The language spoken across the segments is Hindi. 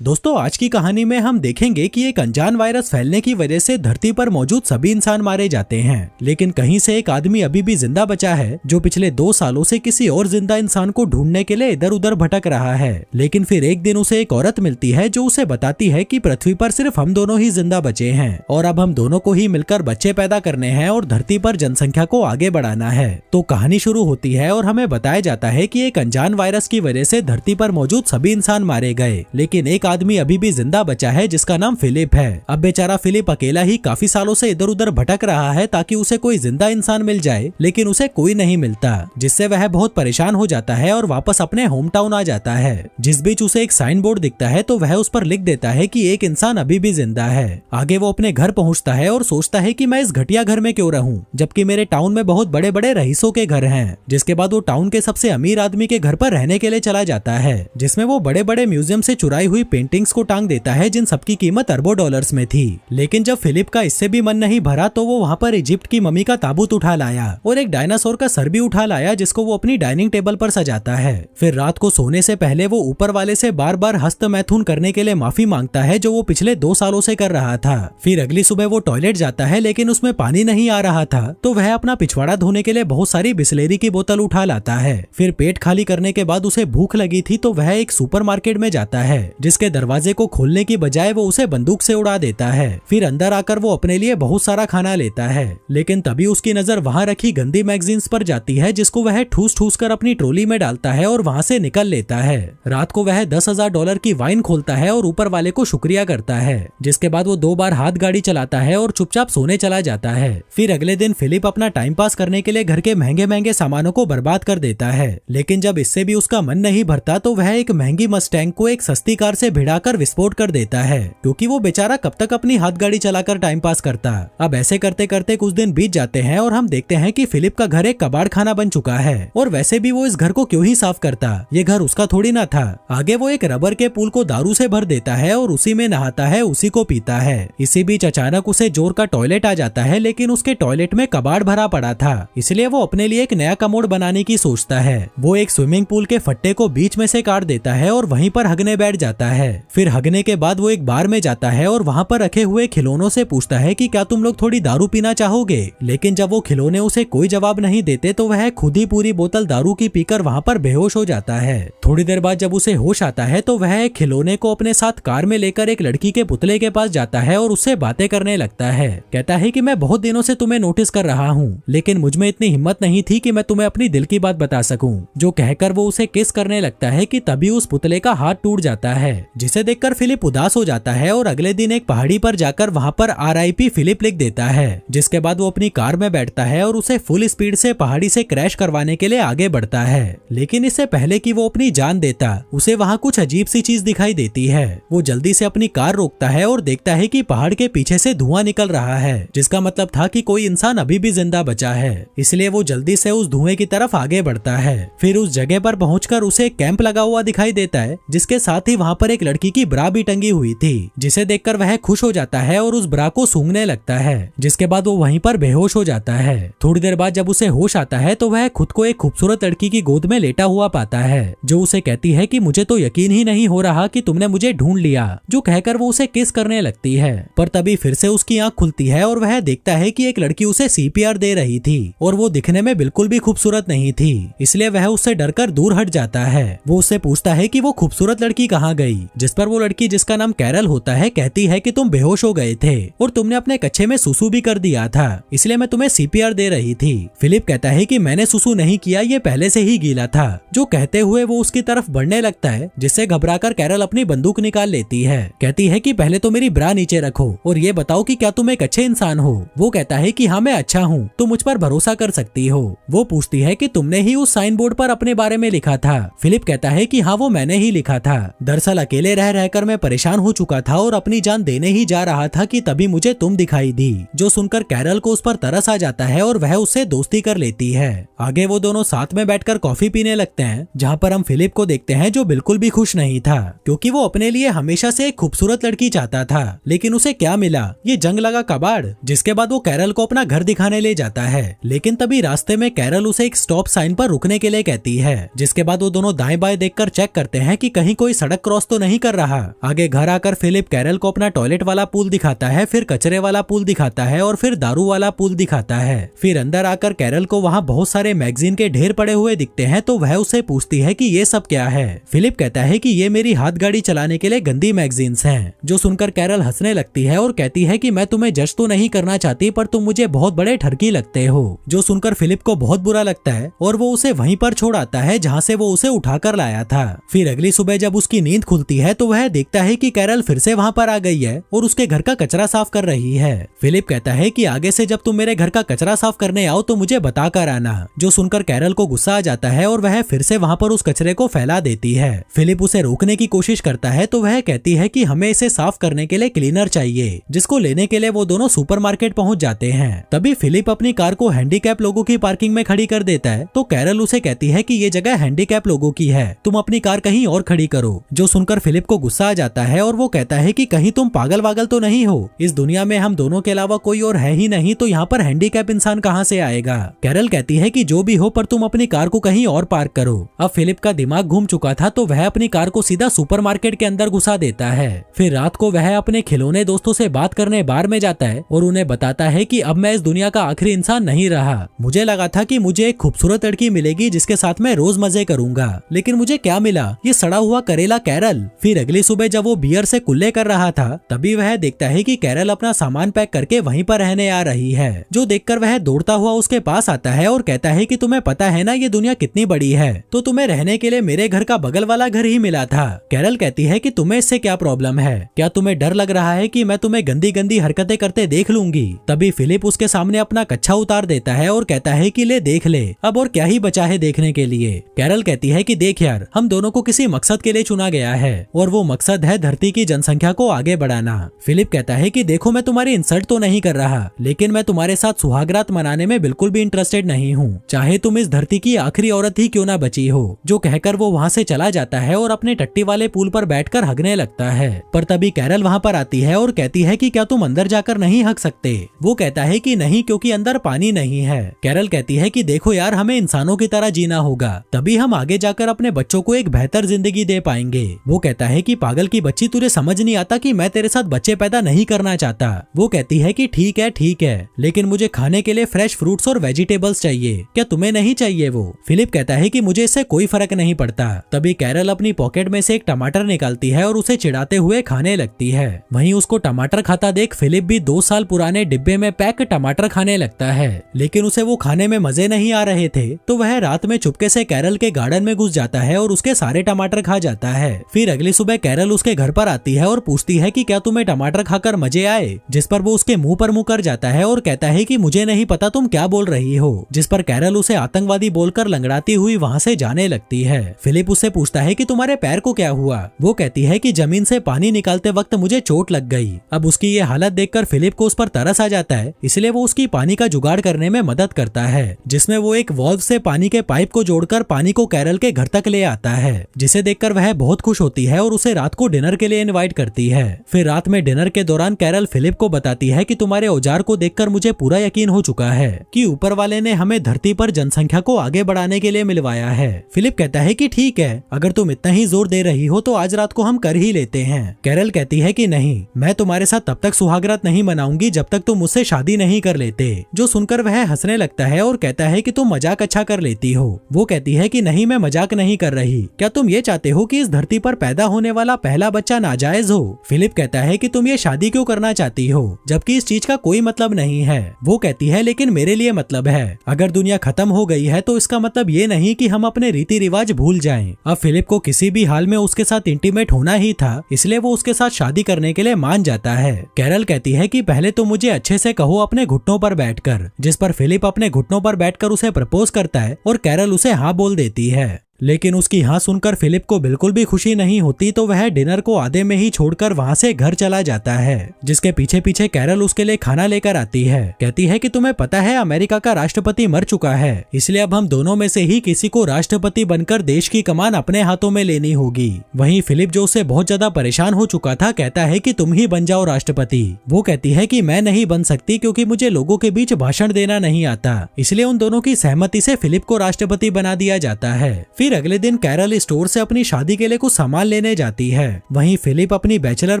दोस्तों आज की कहानी में हम देखेंगे कि एक अनजान वायरस फैलने की वजह से धरती पर मौजूद सभी इंसान मारे जाते हैं, लेकिन कहीं से एक आदमी अभी भी जिंदा बचा है जो पिछले 2 सालों से किसी और जिंदा इंसान को ढूंढने के लिए इधर उधर भटक रहा है। लेकिन फिर एक दिन उसे एक औरत मिलती है जो उसे बताती है कि पृथ्वी पर सिर्फ हम दोनों ही जिंदा बचे हैं और अब हम दोनों को ही मिलकर बच्चे पैदा करने हैं और धरती पर जनसंख्या को आगे बढ़ाना है। तो कहानी शुरू होती है और हमें बताया जाता है कि एक अनजान वायरस की वजह से धरती पर मौजूद सभी इंसान मारे गए, लेकिन एक आदमी अभी भी जिंदा बचा है जिसका नाम फिलिप है। अब बेचारा फिलिप अकेला ही काफी सालों से इधर उधर भटक रहा है ताकि उसे कोई जिंदा इंसान मिल जाए, लेकिन उसे कोई नहीं मिलता, जिससे वह बहुत परेशान हो जाता है और वापस अपने होम टाउन आ जाता है। जिस बीच उसे एक साइन बोर्ड दिखता है तो वह उस पर लिख देता है कि एक इंसान अभी भी जिंदा है। आगे वो अपने घर पहुंचता है और सोचता है कि मैं इस घटिया घर में क्यों रहूं, जबकि मेरे टाउन में बहुत बड़े बड़े रईसों के घर हैं। जिसके बाद वो टाउन के सबसे अमीर आदमी के घर पर रहने के लिए चला जाता है, जिसमें वो बड़े बड़े म्यूजियम से चुराई हुई पेंटिंग्स को टांग देता है जिन सबकी कीमत अरबों डॉलर्स में थी। लेकिन जब फिलिप का इससे भी मन नहीं भरा तो वो वहाँ पर इजिप्ट की मम्मी का ताबूत उठा लाया और एक डायनासोर का सर भी उठा लाया जिसको वो अपनी डाइनिंग टेबल पर सजाता है। फिर रात को सोने से पहले वो ऊपर वाले से बार बार हस्त मैथुन करने के लिए माफी मांगता है जो वो पिछले 2 सालों से कर रहा था। फिर अगली सुबह वो टॉयलेट जाता है लेकिन उसमें पानी नहीं आ रहा था, तो वह अपना पिछवाड़ा धोने के लिए बहुत सारी बिस्लेरी की बोतल उठा लाता है। फिर पेट खाली करने के बाद उसे भूख लगी थी तो वह एक सुपरमार्केट में जाता है जिसके दरवाजे को खोलने की बजाय वो उसे बंदूक से उड़ा देता है। फिर अंदर आकर वो अपने लिए बहुत सारा खाना लेता है, लेकिन तभी उसकी नजर वहाँ रखी गंदी मैगजीन्स पर जाती है जिसको वह ठूस ठूस कर अपनी ट्रॉली में डालता है और वहाँ से निकल लेता है। रात को वह $10,000 की वाइन खोलता है और ऊपर वाले को शुक्रिया करता है। जिसके बाद वो 2 बार हाथ गाड़ी चलाता है और चुपचाप सोने चला जाता है। फिर अगले दिन फिलिप अपना टाइम पास करने के लिए घर के महंगे महंगे सामानों को बर्बाद कर देता है, लेकिन जब इससे भी उसका मन नहीं भरता तो वह एक महंगी मस्टैंग को एक सस्ती कार से भिड़ाकर विस्फोट कर देता है, क्योंकि वो बेचारा कब तक अपनी हाथ गाड़ी चलाकर टाइम पास करता। अब ऐसे करते करते कुछ दिन बीत जाते हैं और हम देखते हैं कि फिलिप का घर एक कबाड़ खाना बन चुका है और वैसे भी वो इस घर को क्यों ही साफ करता, ये घर उसका थोड़ी ना था। आगे वो एक रबर के पूल को दारू से भर देता है और उसी में नहाता है, उसी को पीता है। इसी बीच अचानक उसे जोर का टॉयलेट आ जाता है, लेकिन उसके टॉयलेट में कबाड़ भरा पड़ा था, इसलिए वो अपने लिए एक नया कमोड बनाने की सोचता है। वो एक स्विमिंग पूल के फट्टे को बीच में से काट देता है और वहीं पर हगने बैठ जाता है। फिर हगने के बाद वो एक बार में जाता है और वहाँ पर रखे हुए खिलौनों से पूछता है कि क्या तुम लोग थोड़ी दारू पीना चाहोगे, लेकिन जब वो खिलौने उसे कोई जवाब नहीं देते तो वह खुद ही पूरी बोतल दारू की पीकर वहाँ पर बेहोश हो जाता है। थोड़ी देर बाद जब उसे होश आता है तो वह एक खिलौने को अपने साथ कार में लेकर एक लड़की के पुतले के पास जाता है और उससे बातें करने लगता है। कहता है कि मैं बहुत दिनों से तुम्हें नोटिस कर रहा हूँ, लेकिन मुझमें इतनी हिम्मत नहीं थी कि मैं तुम्हें अपनी दिल की बात बता सकूं। जो कहकर वो उसे किस करने लगता है कि तभी उस पुतले का हाथ टूट जाता है, जिसे देखकर फिलिप उदास हो जाता है और अगले दिन एक पहाड़ी पर जाकर वहाँ पर RIP फिलिप लिख देता है। जिसके बाद वो अपनी कार में बैठता है और उसे फुल स्पीड से पहाड़ी से क्रैश करवाने के लिए आगे बढ़ता है, लेकिन इससे पहले कि वो अपनी जान देता उसे वहाँ कुछ अजीब सी चीज दिखाई देती है। वो जल्दी से अपनी कार रोकता है और देखता है कि पहाड़ के पीछे से धुआं निकल रहा है, जिसका मतलब था कि कोई इंसान अभी भी जिंदा बचा है। इसलिए वो जल्दी से उस धुएं की तरफ आगे बढ़ता है। फिर उस जगह पर पहुंचकर उसे एक कैंप लगा हुआ दिखाई देता है, जिसके साथ ही वहाँ पर एक लड़की की ब्रा भी टंगी हुई थी, जिसे देखकर वह खुश हो जाता है और उस ब्रा को सूंघने लगता है। जिसके बाद वो वहीं पर बेहोश हो जाता है। थोड़ी देर बाद जब उसे होश आता है तो वह खुद को एक खूबसूरत लड़की की गोद में लेटा हुआ पाता है, जो उसे कहती है कि मुझे तो यकीन ही नहीं हो रहा कि तुमने मुझे ढूंढ लिया। जो कहकर वो उसे किस करने लगती है, पर तभी फिर से उसकी आंख खुलती है और वह देखता है कि एक लड़की उसे CPR दे रही थी और वो दिखने में बिल्कुल भी खूबसूरत नहीं थी, इसलिए वह उससे डरकर दूर हट जाता है। वो उससे पूछता है कि वो खूबसूरत लड़की कहाँ गई, जिस पर वो लड़की, जिसका नाम कैरल होता है, कहती है कि तुम बेहोश हो गए थे और तुमने अपने कच्छे में सुसु भी कर दिया था, इसलिए मैं तुम्हें CPR दे रही थी। फिलिप कहता है कि मैंने सुसु नहीं किया, ये पहले से ही गीला था। जो कहते हुए वो उसकी तरफ बढ़ने लगता है, जिससे घबराकर कैरल अपनी बंदूक निकाल लेती है। कहती है कि पहले तो मेरी ब्रा नीचे रखो और ये बताओ कि क्या तुम एक अच्छे इंसान हो। वो कहता है कि हाँ मैं अच्छा हूँ, तुम मुझ पर भरोसा कर सकती हो। वो पूछती है कि तुमने ही उस साइन बोर्ड पर अपने बारे में लिखा था। फिलिप कहता है कि हाँ वो मैंने ही लिखा था। दरअसल अकेले रह रहकर मैं परेशान हो चुका था और अपनी जान देने ही जा रहा था कि तभी मुझे तुम दिखाई दी। जो सुनकर कैरल को उस पर तरस आ जाता है और वह उससे दोस्ती कर लेती है। आगे वो दोनों साथ में बैठकर कॉफी पीने लगते हैं, जहाँ पर हम फिलिप को देखते हैं जो बिल्कुल भी खुश नहीं था, क्योंकि वो अपने लिए हमेशा से एक खूबसूरत लड़की चाहता था, लेकिन उसे क्या मिला, ये जंग लगा कबाड़। जिसके बाद वो कैरल को अपना घर दिखाने ले जाता है, लेकिन तभी रास्ते में कैरल उसे एक स्टॉप साइन पर रुकने के लिए कहती है। जिसके बाद वो दोनों दाएं बाएं देखकर चेक करते हैं कि कहीं कोई सड़क क्रॉस तो नहीं नहीं कर रहा। आगे घर आकर फिलिप कैरल को अपना टॉयलेट वाला पूल दिखाता है, फिर कचरे वाला पूल दिखाता है और फिर दारू वाला पूल दिखाता है। फिर अंदर आकर कैरल को वहाँ बहुत सारे मैगजीन के ढेर पड़े हुए दिखते हैं, तो वह उससे पूछती है कि ये सब क्या है। फिलिप कहता है कि ये मेरी हाथ गाड़ी चलाने के लिए गंदी मैगजीन्स हैं। जो सुनकर कैरल हंसने लगती है और कहती है कि मैं तुम्हें जज तो नहीं करना चाहती, पर तुम मुझे बहुत बड़े ठरकी लगते हो। जो सुनकर फिलिप को बहुत बुरा लगता है और वो उसे वहीं पर छोड़ आता है जहाँ से वो उसे उठाकर लाया था। फिर अगली सुबह जब उसकी नींद खुलती है तो वह देखता है कि कैरल फिर से वहाँ पर आ गई है और उसके घर का कचरा साफ कर रही है। फिलिप कहता है कि आगे से जब तुम मेरे घर का कचरा साफ करने आओ तो मुझे बता कर आना। जो सुनकर कैरल को गुस्सा आ जाता है और वह फिर से वहाँ पर उस कचरे को फैला देती है। फिलिप उसे रोकने की कोशिश करता है तो वह कहती है कि हमें इसे साफ करने के लिए क्लीनर चाहिए, जिसको लेने के लिए वो दोनों सुपरमार्केट पहुंच जाते हैं। तभी फिलिप अपनी कार को हैंडीकैप लोगों की पार्किंग में खड़ी कर देता है, तो कैरल उसे कहती है कि ये जगह हैंडीकैप लोगों की है, तुम अपनी कार कहीं और खड़ी करो। जो सुनकर फिलिप को गुस्सा आ जाता है और वो कहता है कि कहीं तुम पागल वागल तो नहीं हो, इस दुनिया में हम दोनों के अलावा कोई और है ही नहीं, तो यहाँ पर हैंडीकैप इंसान कहाँ से आएगा। कैरल कहती है कि जो भी हो, पर तुम अपनी कार को कहीं और पार्क करो। अब फिलिप का दिमाग घूम चुका था, तो वह अपनी कार को सीधा सुपरमार्केट के अंदर घुसा देता है। फिर रात को वह अपने खिलौने दोस्तों से बात करने बार में जाता है और उन्हें बताता है कि अब मैं इस दुनिया का आखिरी इंसान नहीं रहा। मुझे लगा था कि मुझे एक खूबसूरत लड़की मिलेगी जिसके साथ मैं रोज मजे करूंगा, लेकिन मुझे क्या मिला, ये सड़ा हुआ करेला कैरल। फिर अगली सुबह जब वो बियर से कुल्ले कर रहा था, तभी वह देखता है कि कैरल अपना सामान पैक करके वहीं पर रहने आ रही है। जो देखकर वह दौड़ता हुआ उसके पास आता है और कहता है कि तुम्हें पता है ना ये दुनिया कितनी बड़ी है, तो तुम्हें रहने के लिए मेरे घर का बगल वाला घर ही मिला था। कैरल कहती है कि तुम्हें इससे क्या प्रॉब्लम है, क्या तुम्हें डर लग रहा है कि मैं तुम्हें गंदी गंदी हरकतें करते देख लूंगी। तभी फिलिप उसके सामने अपना कच्छा उतार देता है और कहता है कि ले देख ले, अब और क्या ही बचा है देखने के लिए। कैरल कहती है कि देख यार, हम दोनों को किसी मकसद के लिए चुना गया है और वो मकसद है धरती की जनसंख्या को आगे बढ़ाना। फिलिप कहता है कि देखो, मैं तुम्हारी इंसल्ट तो नहीं कर रहा, लेकिन मैं तुम्हारे साथ सुहागरात मनाने में बिल्कुल भी इंटरेस्टेड नहीं हूँ, चाहे तुम इस धरती की आखिरी औरत ही क्यों ना बची हो। जो कहकर वो वहाँ से चला जाता है और अपने टट्टी वाले पुल पर बैठकर हगने लगता है। पर तभी कैरल वहाँ पर आती है और कहती है कि क्या तुम अंदर जाकर नहीं हग सकते। वो कहता है कि नहीं, क्योंकि अंदर पानी नहीं है। कैरल कहती है कि देखो यार, हमें इंसानों की तरह जीना होगा, तभी हम आगे जाकर अपने बच्चों को एक बेहतर जिंदगी दे पाएंगे। वो कहता है कि पागल की बच्ची, तुझे समझ नहीं आता कि मैं तेरे साथ बच्चे पैदा नहीं करना चाहता। वो कहती है कि ठीक है, लेकिन मुझे खाने के लिए फ्रेश फ्रूट्स और वेजिटेबल्स चाहिए, क्या तुम्हें नहीं चाहिए वो। फिलिप कहता है कि मुझे इससे कोई फर्क नहीं पड़ता। तभी कैरल अपनी पॉकेट में से एक टमाटर निकालती है और उसे चिढ़ाते हुए खाने लगती है। वहीं उसको टमाटर खाता देख फिलिप भी 2 साल पुराने डिब्बे में पैक टमाटर खाने लगता है, लेकिन उसे वो खाने में मजे नहीं आ रहे थे, तो वह रात में चुपके से कैरल के गार्डन में घुस जाता है और उसके सारे टमाटर खा जाता है। फिर अगली सुबह कैरल उसके घर पर आती है और पूछती है कि क्या तुम्हें टमाटर खाकर मजे आए, जिस पर वो उसके मुंह पर मुंह कर जाता है और कहता है कि मुझे नहीं पता तुम क्या बोल रही हो, जिस पर कैरल उसे आतंकवादी बोलकर लंगड़ाती हुई वहाँ से जाने लगती है। फिलिप उससे पूछता है कि तुम्हारे पैर को क्या हुआ। वो कहती है कि जमीन से पानी निकालते वक्त मुझे चोट लग गई। अब उसकी ये हालत देखकर फिलिप को उस पर तरस आ जाता है, इसलिए वो उसकी पानी का जुगाड़ करने में मदद करता है, जिसमें वो एक वॉल्व से पानी के पाइप को जोड़कर पानी को कैरल के घर तक ले आता है, जिसे देखकर वह बहुत खुश होती है और उसे रात को डिनर के लिए इनवाइट करती है। फिर रात में डिनर के दौरान कैरल फिलिप को बताती है कि तुम्हारे औजार को देखकर मुझे पूरा यकीन हो चुका है कि ऊपर वाले ने हमें धरती पर जनसंख्या को आगे बढ़ाने के लिए मिलवाया है। फिलिप कहता है कि ठीक है, अगर तुम इतना ही जोर दे रही हो तो आज रात को हम कर ही लेते हैं। कैरल कहती है कि नहीं, मैं तुम्हारे साथ तब तक सुहागरात नहीं मनाऊंगी जब तक तुम मुझसे शादी नहीं कर लेते। जो सुनकर वह हंसने लगता है और कहता है कि तुम मजाक अच्छा कर लेती हो। वो कहती है कि नहीं, मैं मजाक नहीं कर रही, क्या तुम ये चाहते हो कि इस धरती पर पैदा होने वाला पहला बच्चा नाजायज हो। फिलिप कहता है कि तुम ये शादी क्यों करना चाहती हो, जबकि इस चीज का कोई मतलब नहीं है। वो कहती है लेकिन मेरे लिए मतलब है, अगर दुनिया खत्म हो गई है तो इसका मतलब ये नहीं कि हम अपने रीति रिवाज भूल जाएं। अब फिलिप को किसी भी हाल में उसके साथ इंटीमेट होना ही था, इसलिए वो उसके साथ शादी करने के लिए मान जाता है। कैरल कहती है कि पहले तो मुझे अच्छे से कहो अपने घुटनों पर बैठकर, जिस पर फिलिप अपने घुटनों पर बैठकर उसे प्रपोज करता है और कैरल उसे हाँ बोल देती है। लेकिन उसकी हाँ सुनकर फिलिप को बिल्कुल भी खुशी नहीं होती, तो वह डिनर को आधे में ही छोड़कर वहाँ से घर चला जाता है, जिसके पीछे पीछे कैरल उसके लिए खाना लेकर आती है। कहती है कि तुम्हें पता है अमेरिका का राष्ट्रपति मर चुका है, इसलिए अब हम दोनों में से ही किसी को राष्ट्रपति बनकर देश की कमान अपने हाथों में लेनी होगी। वहीं फिलिप, जो उससे बहुत ज्यादा परेशान हो चुका था, कहता है कि तुम ही बन जाओ राष्ट्रपति। वो कहती है कि मैं नहीं बन सकती क्योंकि मुझे लोगों के बीच भाषण देना नहीं आता, इसलिए उन दोनों की सहमति से फिलिप को राष्ट्रपति बना दिया जाता है। फिर फिर अगले दिन कैरल स्टोर से अपनी शादी के लिए कुछ सामान लेने जाती है। वहीं फिलिप अपनी बैचलर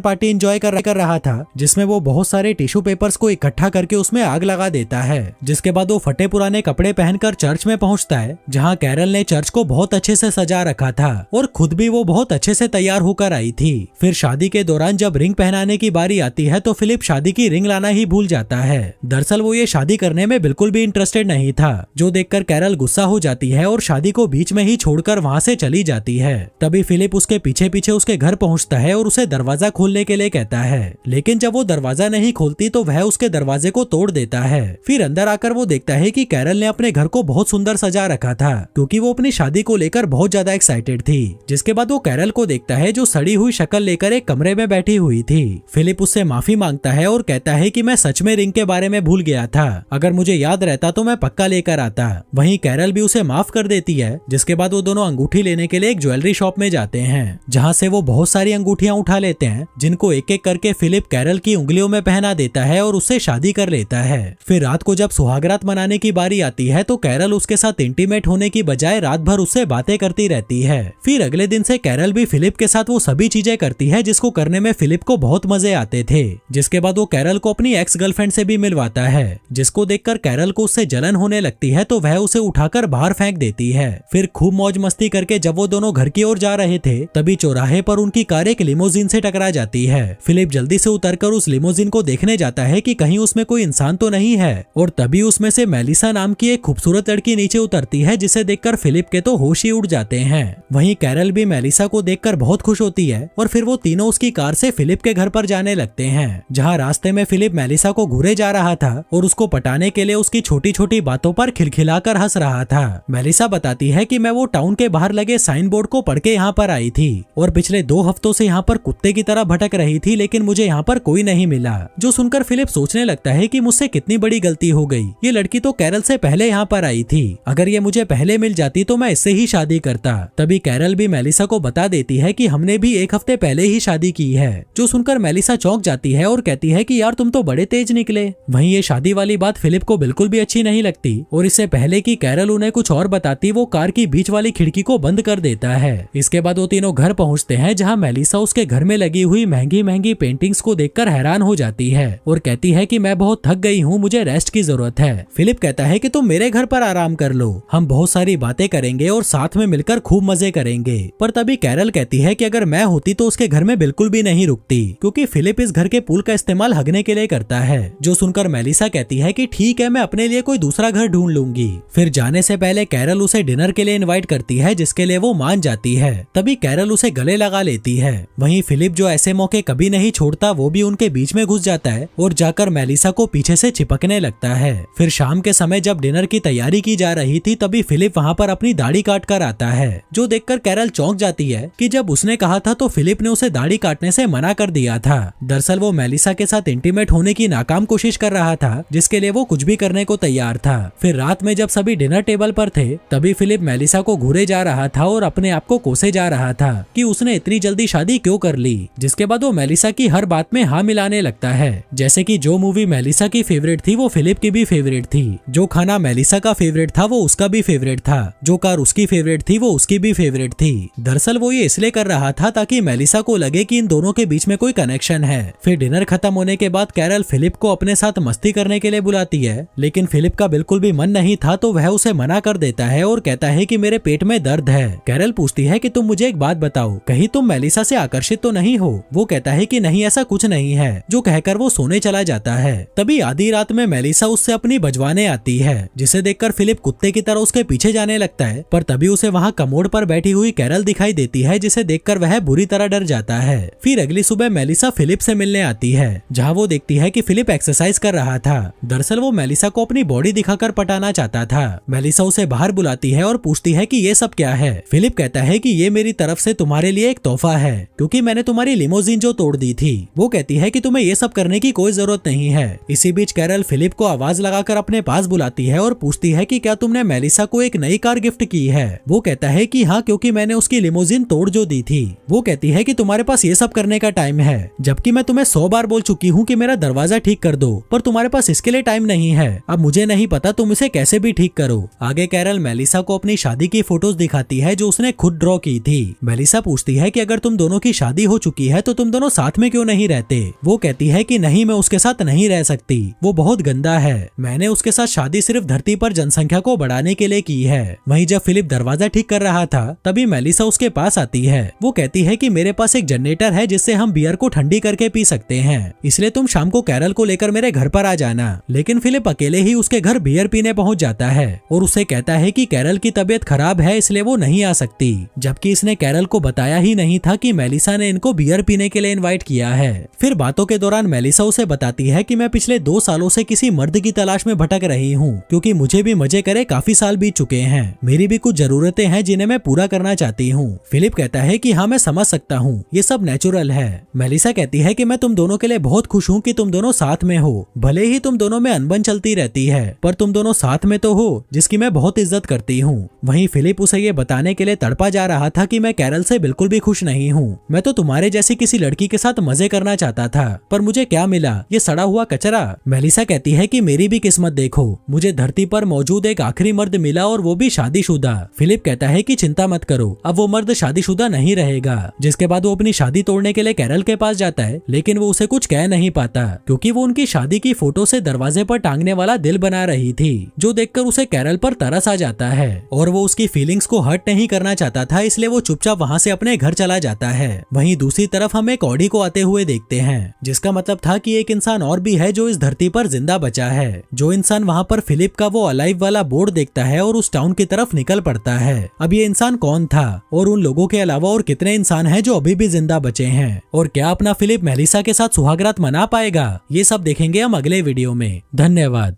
पार्टी एंजॉय कर रहा था, जिसमें वो बहुत सारे टिश्यू पेपर्स को इकट्ठा करके उसमें आग लगा देता है। जिसके बाद वो फटे पुराने कपड़े पहनकर चर्च में पहुंचता है, जहां कैरल ने चर्च को बहुत अच्छे से सजा रखा था और खुद भी वो बहुत अच्छे से तैयार होकर आई थी। फिर शादी के दौरान जब रिंग पहनाने की बारी आती है तो फिलिप शादी की रिंग लाना ही भूल जाता है। दरअसल वो ये शादी करने में बिल्कुल भी इंटरेस्टेड नहीं था, जो देखकर कैरल गुस्सा हो जाती है और शादी को बीच में ही छोड़कर वहां से चली जाती है। तभी फिलिप उसके पीछे पीछे उसके घर पहुंचता है और उसे दरवाजा खोलने के लिए कहता है, लेकिन जब वो दरवाजा नहीं खोलती तो वह उसके दरवाजे को तोड़ देता है। फिर अंदर आकर वो देखता है कि कैरल ने अपने घर को बहुत सुंदर सजा रखा था, क्योंकि वो अपनी शादी को लेकर बहुत ज्यादा एक्साइटेड थी। जिसके बाद वो कैरल को देखता है जो सड़ी हुई शक्ल लेकर एक कमरे में बैठी हुई थी। फिलिप उससे माफी मांगता है और कहता है कि मैं सच में रिंग के बारे में भूल गया था, अगर मुझे याद रहता तो मैं पक्का लेकर आता। वहीं कैरल भी उसे माफ कर देती है। जिसके बाद वो दोनों अंगूठी लेने के लिए एक ज्वेलरी शॉप में जाते हैं, जहां से वो बहुत सारी अंगूठियां उठा लेते हैं, जिनको एक एक करके फिलिप कैरल की उंगलियों में पहना देता है और उससे शादी कर लेता है। फिर रात को जब सुहागरात मनाने की बारी आती है तो कैरल उसके साथ इंटीमेट होने की बजाय रात भर उससे बातें करती रहती है। फिर अगले दिन से कैरल भी फिलिप के साथ वो सभी चीजें करती है जिसको करने में फिलिप को बहुत मजे आते थे। जिसके बाद वो कैरल को अपनी एक्स गर्लफ्रेंड से भी मिलवाता है, जिसको देखकर कैरल को उससे जलन होने लगती है तो वह उसे उठाकर बाहर फेंक देती है। फिर खूब मौज मस्ती करके जब वो दोनों घर की ओर जा रहे थे तभी चौराहे पर उनकी कार एक लिमोजिन से टकरा जाती है। फिलिप जल्दी से उतरकर उस लिमोजिन को देखने जाता है कि कहीं उसमें कोई इंसान तो नहीं है, और तभी उसमें से मेलिसा नाम की एक खूबसूरत लड़की नीचे उतरती है, जिसे देखकर फिलिप के तो होश ही उड़ जाते हैं। वहीं कैरल भी मेलिसा को देखकर बहुत खुश होती है और फिर वो तीनों उसकी कार से फिलिप के घर पर जाने लगते हैं, जहाँ रास्ते में फिलिप मेलिसा को घूरे जा रहा था और उसको पटाने के लिए उसकी छोटी छोटी बातों पर खिलखिलाकर हंस रहा था। मेलिसा बताती है कि मैं वो टाउन के बाहर लगे साइन बोर्ड को पढ़ के यहाँ पर आई थी और पिछले 2 हफ्तों से यहाँ पर कुत्ते की तरह भटक रही थी, लेकिन मुझे यहाँ पर कोई नहीं मिला। जो सुनकर फिलिप सोचने लगता है कि मुझसे कितनी बड़ी गलती हो गई, ये लड़की तो कैरल से पहले यहाँ पर आई थी, अगर ये मुझे पहले मिल जाती तो मैं इससे ही शादी करता। तभी कैरल भी मेलिसा को बता देती है कि हमने भी 1 हफ्ते पहले ही शादी की है। जो सुनकर मेलिसा चौंक जाती है और कहती है कि यार तुम तो बड़े तेज निकले। वहीं ये शादी वाली बात फिलिप को बिल्कुल भी अच्छी नहीं लगती और इससे पहले कि कैरल उन्हें कुछ और बताती वो कार की बीच वाली खिड़की को बंद कर देता है। इसके बाद वो तीनों घर पहुंचते हैं, जहां मेलिसा उसके घर में लगी हुई महंगी महंगी पेंटिंग्स को देखकर हैरान हो जाती है और कहती है कि मैं बहुत थक गई हूँ, मुझे रेस्ट की जरूरत है। फिलिप कहता है कि तुम मेरे घर पर आराम कर लो, हम बहुत सारी बातें करेंगे और साथ में मिलकर खूब मजे करेंगे। पर तभी कैरल कहती है कि अगर मैं होती तो उसके घर में बिल्कुल भी नहीं रुकती, क्योंकि फिलिप इस घर के पूल का इस्तेमाल हगने के लिए करता है। जो सुनकर मेलिसा कहती है कि ठीक है, मैं अपने लिए कोई दूसरा घर ढूंढ लूंगी। फिर जाने से पहले कैरल उसे डिनर के लिए इनवाइट करती है, जिसके लिए वो मान जाती है। तभी कैरल उसे गले लगा लेती है। वहीं फिलिप जो ऐसे मौके कभी नहीं छोड़ता, वो भी उनके बीच में घुस जाता है और जाकर मेलिसा को पीछे से चिपकने लगता है। फिर शाम के समय जब डिनर की तैयारी की जा रही थी तभी फिलिप वहाँ पर अपनी दाढ़ी काट कर आता है, जो देखकर कैरल चौंक जाती है कि जब उसने कहा था तो फिलिप ने उसे दाढ़ी काटने से मना कर दिया था। दरअसल वो मेलिसा के साथ इंटीमेट होने की नाकाम कोशिश कर रहा था, जिसके लिए वो कुछ भी करने को तैयार था। फिर रात में जब सभी डिनर टेबल पर थे तभी फिलिप मेलिसा को घूरे जा रहा था और अपने आप को कोसे जा रहा था कि उसने इतनी जल्दी शादी क्यों कर ली। जिसके बाद वो मेलिसा की हर बात में हाँ मिलाने लगता है, जैसे कि जो मूवी मेलिसा की फेवरेट थी वो फिलिप की भी फेवरेट थी, जो खाना मेलिसा का फेवरेट था वो उसका भी फेवरेट था, जो कार उसकी फेवरेट थी वो उसकी भी फेवरेट थी। दरअसल वो ये इसलिए कर रहा था ताकि मेलिसा को लगे कि इन दोनों के बीच में कोई कनेक्शन है। फिर डिनर खत्म होने के बाद कैरल फिलिप को अपने साथ मस्ती करने के लिए बुलाती है, लेकिन फिलिप का बिल्कुल भी मन नहीं था तो वह उसे मना कर देता है और कहता है कि मेरे पेट में दर्द है। कैरल पूछती है कि तुम मुझे एक बात बताओ, कहीं तुम मेलिसा से आकर्षित तो नहीं हो? वो कहता है कि नहीं, ऐसा कुछ नहीं है, जो कहकर वो सोने चला जाता है। तभी आधी रात में मेलिसा उससे अपनी बजवाने आती है, जिसे देखकर फिलिप कुत्ते की तरह उसके पीछे जाने लगता है। पर तभी उसे वहाँ कमोड पर बैठी हुई कैरल दिखाई देती है, जिसे देखकर वह बुरी तरह डर जाता है। फिर अगली सुबह मेलिसा फिलिप से मिलने आती है, जहाँ वो देखती है कि फिलिप एक्सरसाइज कर रहा था। दरअसल वो मेलिसा को अपनी बॉडी दिखाकर पटाना चाहता था। मेलिसा उसे बाहर बुलाती है और पूछती है कि ये सब क्या है। फिलिप कहता है कि ये मेरी तरफ से तुम्हारे लिए एक तोहफा है, क्योंकि मैंने तुम्हारी लिमोजिन जो तोड़ दी थी। वो कहती है कि तुम्हें ये सब करने की कोई जरूरत नहीं है। इसी बीच कैरल फिलिप को आवाज लगाकर अपने पास बुलाती है और पूछती है कि क्या तुमने मेलिसा को एक नई कार गिफ्ट की है। वो कहता है कि हाँ, क्योंकि मैंने उसकी लिमोजिन तोड़ जो दी थी। वो कहती है कि तुम्हारे पास ये सब करने का टाइम है, जबकि मैं तुम्हें 100 बार बोल चुकी हूँ कि मेरा दरवाजा ठीक कर दो, पर तुम्हारे पास इसके लिए टाइम नहीं है। अब मुझे नहीं पता तुम इसे कैसे भी ठीक करो। आगे कैरल मेलिसा को अपनी शादी की फोटोज दिखाती है जो उसने खुद ड्रॉ की थी। मेलिसा पूछती है कि अगर तुम दोनों की शादी हो चुकी है तो तुम दोनों साथ में क्यों नहीं रहते। वो कहती है कि नहीं, मैं उसके साथ नहीं रह सकती, वो बहुत गंदा है। मैंने उसके साथ शादी सिर्फ धरती पर जनसंख्या को बढ़ाने के लिए की है। वहीं जब फिलिप दरवाजा ठीक कर रहा था तभी मेलिसा उसके पास आती है। वो कहती है कि मेरे पास एक जनरेटर है जिससे हम बियर को ठंडी करके पी सकते हैं, इसलिए तुम शाम को कैरल को लेकर मेरे घर पर आ जाना। लेकिन फिलिप अकेले ही उसके घर बियर पीने पहुंच जाता है और उसे कहता है कि कैरल की तबीयत खराब है इसलिए वो नहीं आ सकती, जबकि इसने कैरल को बताया ही नहीं था कि मेलिसा ने इनको बियर पीने के लिए इनवाइट किया है। फिर बातों के दौरान मेलिसा उसे बताती है कि मैं पिछले 2 सालों से किसी मर्द की तलाश में भटक रही हूँ, क्योंकि मुझे भी मजे करे काफी साल बीत चुके हैं। मेरी भी कुछ जरूरतें हैं जिन्हें मैं पूरा करना चाहती हूँ। फिलिप कहता है कि हाँ, मैं समझ सकता हूँ, ये सब नेचुरल है। मेलिसा कहती है कि मैं तुम दोनों के लिए बहुत खुश हूँ कि तुम दोनों साथ में हो। भले ही तुम दोनों में अनबन चलती रहती है पर तुम दोनों साथ में तो हो, जिसकी मैं बहुत इज्जत करती हूँ। वहीं फिलिप उसे ये बताने के लिए तड़पा जा रहा था कि मैं कैरल से बिल्कुल भी खुश नहीं हूँ। मैं तो तुम्हारे जैसी किसी लड़की के साथ मजे करना चाहता था, पर मुझे क्या मिला, ये सड़ा हुआ कचरा। मेलिसा कहती है कि मेरी भी किस्मत देखो, मुझे धरती पर मौजूद एक आखिरी मर्द मिला और वो भी शादीशुदा। फिलिप कहता है कि चिंता मत करो, अब वो मर्द शादीशुदा नहीं रहेगा। जिसके बाद वो अपनी शादी तोड़ने के लिए कैरल के पास जाता है, लेकिन वो उसे कुछ कह नहीं पाता क्योंकि वो उनकी शादी की फोटो से दरवाजे पर टांगने वाला दिल बना रही थी, जो देखकर उसे कैरल पर तरस आ जाता है और वो उसकी फीलिंग्स को हर्ट नहीं करना चाहता था, इसलिए वो चुपचाप वहाँ से अपने घर चला जाता है। वहीं दूसरी तरफ हम एक ऑडी को आते हुए देखते हैं, जिसका मतलब था कि एक इंसान और भी है जो इस धरती पर जिंदा बचा है। जो इंसान वहाँ पर फिलिप का वो अलाइव वाला बोर्ड देखता है और उस टाउन की तरफ निकल पड़ता है। अब ये इंसान कौन था और उन लोगों के अलावा और कितने इंसान हैं जो अभी भी जिंदा बचे हैं, और क्या अपना फिलिप मेलिसा के साथ सुहागरात मना पाएगा, ये सब देखेंगे हम अगले वीडियो में। धन्यवाद।